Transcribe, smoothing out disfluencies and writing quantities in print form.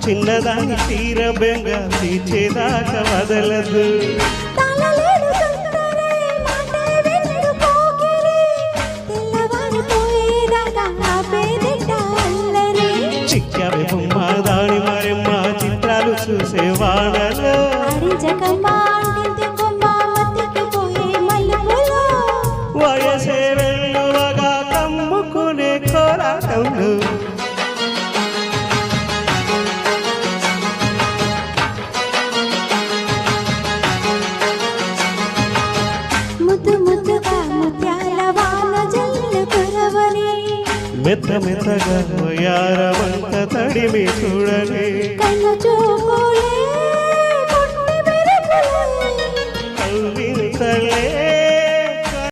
చిన్నదాని తీర బెంగ తీర్చేదాకా వదలదు. చిక్కవి బొమ్మ దాని మరెమ్మ చిత్రాలు చూసేవాడలో వయసే వెల్లువగా కమ్ముకునే కోరాటంలో మెత్త మెత్తగా యారవంత తడిమి చూడని